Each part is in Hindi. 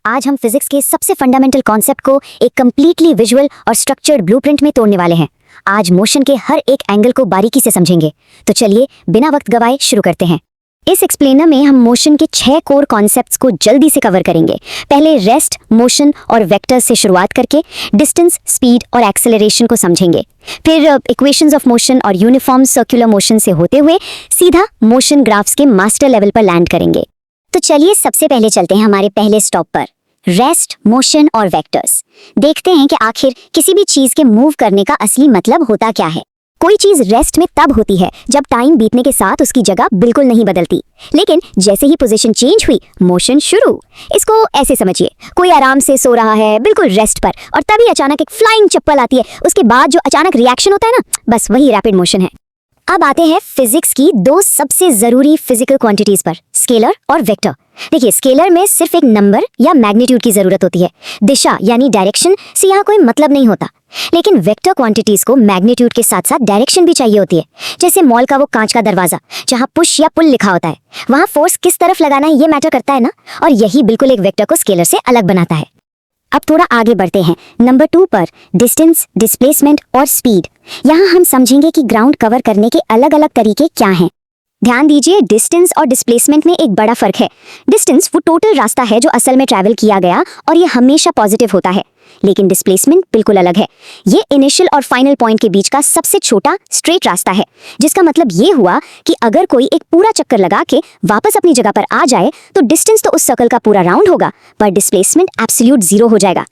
आज हम फिजिक्स के सबसे फंडामेंटल कॉन्सेप्ट को एक कंप्लीटली विजुअल और स्ट्रक्चर्ड ब्लूप्रिंट में तोड़ने वाले हैं। आज मोशन के हर एक एंगल को बारीकी से समझेंगे। तो चलिए बिना वक्त गवाए शुरू करते हैं। इस एक्सप्लेनर में हम मोशन के 6 कोर कॉन्सेप्ट्स को जल्दी से कवर करेंगे। पहले रेस्ट, मोशन और वेक्टर्स से शुरुआत करके डिस्टेंस, स्पीड और एक्सेलरेशन को समझेंगे। फिर इक्वेशंस ऑफ मोशन और यूनिफॉर्म सर्कुलर मोशन से होते हुए सीधा मोशन ग्राफ्स के मास्टर लेवल पर लैंड करेंगे। तो चलिए सबसे पहले चलते हैं हमारे पहले स्टॉप पर, रेस्ट, मोशन और वेक्टर्स। देखते हैं कि आखिर किसी भी चीज के मूव करने का असली मतलब होता क्या है। कोई चीज रेस्ट में तब होती है जब टाइम बीतने के साथ उसकी जगह बिल्कुल नहीं बदलती, लेकिन जैसे ही पोजीशन चेंज हुई, मोशन शुरू। इसको ऐसे समझिए, कोई आराम से सो रहा है बिल्कुल रेस्ट पर, और तभी अचानक एक फ्लाइंग चप्पल आती है। उसके बाद जो अचानक रिएक्शन होता है ना, बस वही रैपिड मोशन है। अब आते हैं फिजिक्स की 2 सबसे जरूरी फिजिकल क्वांटिटीज पर, स्केलर और वेक्टर। देखिए, स्केलर में सिर्फ एक नंबर या मैग्नीट्यूड की जरूरत होती है। दिशा यानी डायरेक्शन से यहाँ कोई मतलब नहीं होता। लेकिन वेक्टर क्वांटिटीज को मैग्नीट्यूड के साथ साथ डायरेक्शन भी चाहिए होती है। जैसे मॉल का वो कांच का दरवाजा जहाँ पुश या पुल लिखा होता है, वहाँ फोर्स किस तरफ लगाना है ये मैटर करता है ना, और यही बिल्कुल एक वेक्टर को स्केलर से अलग बनाता है। अब थोड़ा आगे बढ़ते हैं नंबर 2 पर, डिस्टेंस, डिस्प्लेसमेंट और स्पीड। यहाँ हम समझेंगे कि ग्राउंड कवर करने के अलग अलग तरीके क्या हैं। ध्यान दीजिए, डिस्टेंस और डिस्प्लेसमेंट में एक बड़ा फर्क है। डिस्टेंस वो टोटल रास्ता है जो असल में ट्रैवल किया गया, और ये हमेशा पॉजिटिव होता है। लेकिन डिस्प्लेसमेंट बिल्कुल अलग है। ये इनिशियल और फाइनल पॉइंट के बीच का सबसे छोटा स्ट्रेट रास्ता है, जिसका मतलब ये हुआ कि अगर कोई एक पूरा चक्कर लगा के वापस अपनी जगह पर आ जाए तो डिस्टेंस तो उस सर्कल का पूरा राउंड होगा, पर डिस्प्लेसमेंट एब्सोल्यूट 0 हो जाएगा।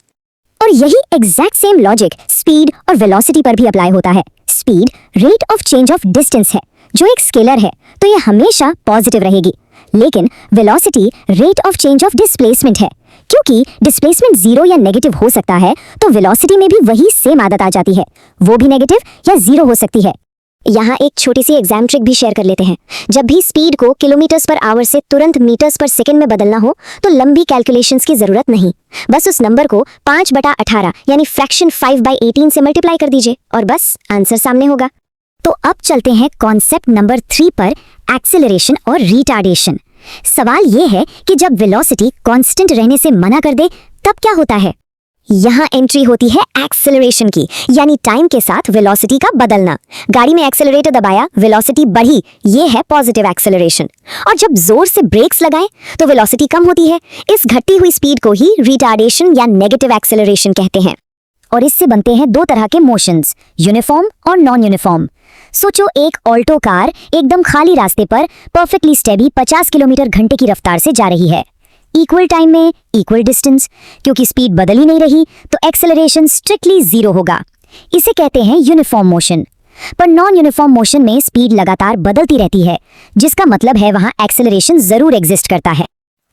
और यही एग्जैक्ट सेम लॉजिक स्पीड और वेलोसिटी पर भी अप्लाई होता है। Speed rate of change of distance है, जो एक स्केलर है, तो ये हमेशा पॉजिटिव रहेगी। लेकिन velocity rate of change of displacement है। क्योंकि डिस्प्लेसमेंट 0 या नेगेटिव हो सकता है, तो वेलोसिटी में भी वही सेम आदत आ जाती है, वो भी नेगेटिव या 0 हो सकती है। यहाँ एक छोटी सी एग्जाम ट्रिक भी शेयर कर लेते हैं। जब भी स्पीड को किलोमीटर्स पर आवर से तुरंत मीटर्स पर सेकंड में बदलना हो, तो लंबी कैलकुलेशंस की जरूरत नहीं। बस उस नंबर को 5/18 यानी फ्रैक्शन 5/18 से मल्टीप्लाई कर दीजिए और बस आंसर सामने होगा। तो अब चलते हैं कॉन्सेप्ट नंबर 3 पर, एक्सेलरेशन और रिटार्डेशन। सवाल यह है कि जब वेलोसिटी कांस्टेंट रहने से मना कर दे तब क्या होता है। यहाँ एंट्री होती है एक्सेलरेशन की, यानी टाइम के साथ वेलोसिटी का बदलना। गाड़ी में एक्सेलरेटर दबाया, वेलोसिटी बढ़ी, ये है पॉजिटिव एक्सेलरेशन। और जब जोर से ब्रेक्स लगाएं तो वेलोसिटी कम होती है। इस घटती हुई स्पीड को ही रिटार्डेशन या नेगेटिव एक्सेलरेशन कहते हैं। और इससे बनते हैं 2 तरह के मोशंस, यूनिफॉर्म और नॉन यूनिफॉर्म। सोचो, एक ऑल्टो कार एकदम खाली रास्ते पर परफेक्टली स्टेडी 50 किलोमीटर घंटे की रफ्तार से जा रही है। इक्वल टाइम में इक्वल डिस्टेंस, क्योंकि स्पीड बदल ही नहीं रही तो एक्सेलरेशन स्ट्रिक्टली 0 होगा। इसे कहते हैं यूनिफॉर्म मोशन। पर नॉन यूनिफॉर्म मोशन में स्पीड लगातार बदलती रहती है, जिसका मतलब है वहां एक्सेलरेशन जरूर एग्जिस्ट करता है।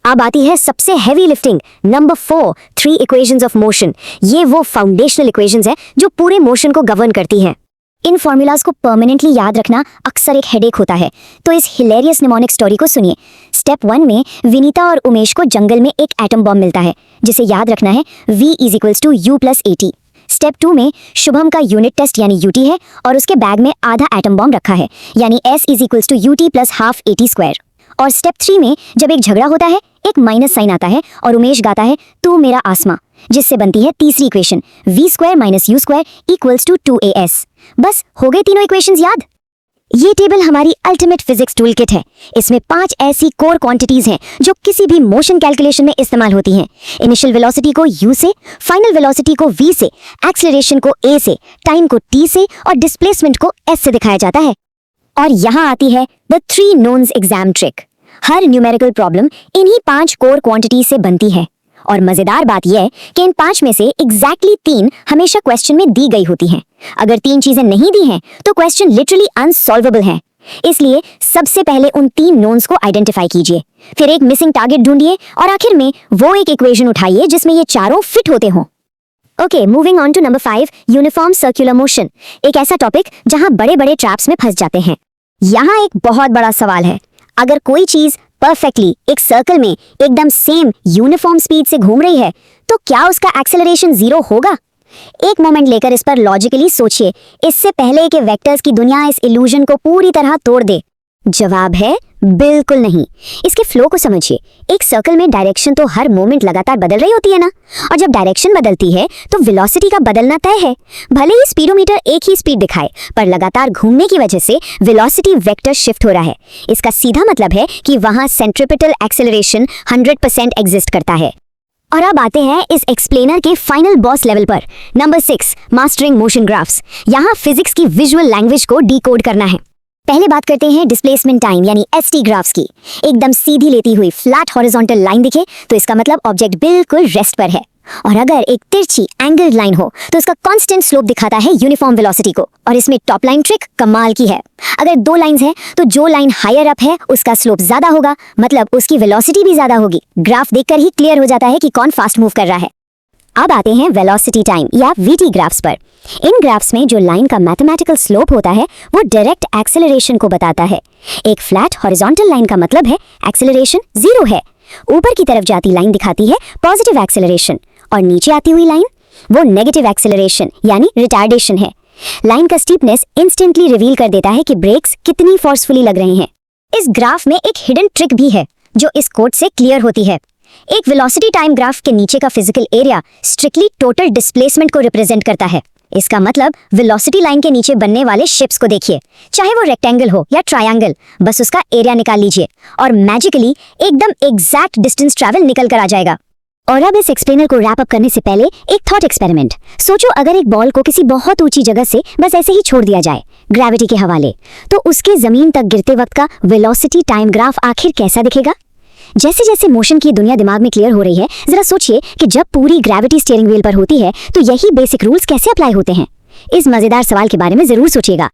अब आती है सबसे heavy lifting, number 4, 3 equations of motion. ये वो फाउंडेशनल इक्वेशंस है जो पूरे मोशन को गवर्न करती हैं। इन फॉर्मूलाज को परमानेंटली याद रखना अक्सर एक हेडेक होता है, तो इस हिलेरियस निमोनिक स्टोरी को सुनिए। स्टेप 1 में विनीता और उमेश को जंगल में एक एटम बॉम्ब मिलता है, जिसे याद रखना है V = U + AT। स्टेप 2 में शुभम का यूनिट टेस्ट यानी UT है, और उसके बैग में आधा एटम बॉम्ब रखा है, यानी S = UT + ½ AT²। और स्टेप 3 में जब एक झगड़ा होता है, एक माइनस साइन आता है और उमेश गाता है तू मेरा आसमां, जिससे बनती है तीसरी इक्वेशन V² - U² = 2AS। बस हो गए तीनों इक्वेशंस याद। ये टेबल हमारी अल्टीमेट फिजिक्स टूल किट है। इसमें 5 ऐसी कोर क्वांटिटीज हैं जो किसी भी मोशन कैलकुलेशन में इस्तेमाल होती हैं। इनिशियल वेलोसिटी को U से, फाइनल वेलोसिटी को V से, एक्सेलरेशन को A से, टाइम को T से और डिस्प्लेसमेंट को S से दिखाया जाता है। और यहाँ आती है द 3 नोन्स एग्जाम ट्रिक। हर न्यूमेरिकल प्रॉब्लम इन्हीं 5 कोर क्वांटिटी से बनती है, और मजेदार बात यह है कि इन 5 में से एग्जैक्टली 3 हमेशा क्वेश्चन में दी गई होती हैं। अगर 3 चीजें नहीं दी हैं तो क्वेश्चन लिटरली अनसॉल्वेबल है। इसलिए सबसे पहले उन 3 नोन्स को आइडेंटिफाई कीजिए, फिर एक मिसिंग टारगेट ढूंढिए, और आखिर में वो एक इक्वेशन उठाइए जिसमें ये चारों फिट होते हों। Okay, moving on to number 5, uniform circular motion. एक ऐसा टॉपिक जहां बड़े बड़े ट्रैप्स में फंस जाते हैं। यहाँ एक बहुत बड़ा सवाल है, अगर कोई चीज परफेक्टली एक सर्कल में एकदम सेम यूनिफॉर्म स्पीड से घूम रही है, तो क्या उसका एक्सेलरेशन 0 होगा? एक मोमेंट लेकर इस पर लॉजिकली सोचिए, इससे पहले कि वेक्टर्स की दुनिया इस इल्यूजन को पूरी तरह तोड़ दे। जवाब है बिल्कुल नहीं। इसके फ्लो को समझिए। एक सर्कल में डायरेक्शन तो हर मोमेंट लगातार बदल रही होती है ना, और जब डायरेक्शन बदलती है तो वेलोसिटी का बदलना तय है। भले ही स्पीडोमीटर एक ही स्पीड दिखाए, पर लगातार घूमने की वजह से वेलोसिटी वेक्टर शिफ्ट हो रहा है। इसका सीधा मतलब है कि वहां सेंट्रिपिटल एक्सेलरेशन 100% एग्जिस्ट करता है। और अब आते हैं इस एक्सप्लेनर के फाइनल बॉस लेवल पर। Number 6, mastering motion graphs. यहाँ फिजिक्स की विजुअल लैंग्वेज को डिकोड करना है। पहले बात करते हैं डिस्प्लेसमेंट टाइम यानी एसटी ग्राफ्स की। एकदम सीधी लेती हुई फ्लैट हॉरिजॉन्टल लाइन दिखे तो इसका मतलब ऑब्जेक्ट बिल्कुल रेस्ट पर है, और अगर एक तिरछी एंगल्ड लाइन हो तो इसका कांस्टेंट स्लोप दिखाता है यूनिफॉर्म वेलोसिटी को। और इसमें टॉप लाइन ट्रिक कमाल की है। अगर दो लाइंस हैं तो जो लाइन हायर अप है उसका स्लोप ज्यादा होगा, मतलब उसकी वेलोसिटी भी ज्यादा होगी। ग्राफ देखकर ही क्लियर हो जाता है कि कौन फास्ट मूव कर रहा है। अब आते हैं वेलोसिटी टाइम या वीटी ग्राफ्स पर। इन ग्राफ्स में जो लाइन का मैथमेटिकल स्लोप होता है वो डायरेक्ट एक्सेलरेशन को बताता है। एक फ्लैट हॉरिजॉन्टल लाइन का मतलब है एक्सेलरेशन 0 है। ऊपर की तरफ जाती लाइन दिखाती है पॉजिटिव एक्सेलरेशन, और नीचे आती हुई लाइन वो नेगेटिव एक्सेलरेशन यानी रिटार्डेशन है। लाइन का स्टीपनेस इंस्टेंटली रिवील कर देता है कि ब्रेक्स कितनी फोर्सफुली लग रहे हैं। इस ग्राफ में एक हिडन ट्रिक भी है जो इस कोड से क्लियर होती है। एक वेलोसिटी टाइम ग्राफ के नीचे का physical area strictly total displacement को रिप्रेजेंट करता है। इसका मतलब वेलोसिटी लाइन के नीचे बनने वाले शेप्स को देखिए, चाहे वो रेक्टेंगल हो या ट्रायंगल, बस उसका एरिया निकाल लीजिए और मैजिकली एकदम एग्जैक्ट डिस्टेंस ट्रैवल निकल कर आ जाएगा। और अब इस एक्सप्लेनर को रैप अप करने से पहले एक थॉट एक्सपेरिमेंट। सोचो अगर एक बॉल को किसी बहुत ऊंची जगह से बस ऐसे ही छोड़ दिया जाए ग्रेविटी के हवाले, तो उसके जमीन तक गिरते वक्त का वेलोसिटी टाइम ग्राफ आखिर कैसा दिखेगा? जैसे जैसे मोशन की दुनिया दिमाग में क्लियर हो रही है, जरा सोचिए कि जब पूरी ग्रेविटी स्टीयरिंग व्हील पर होती है तो यही बेसिक रूल्स कैसे अप्लाई होते हैं। इस मजेदार सवाल के बारे में जरूर सोचिएगा।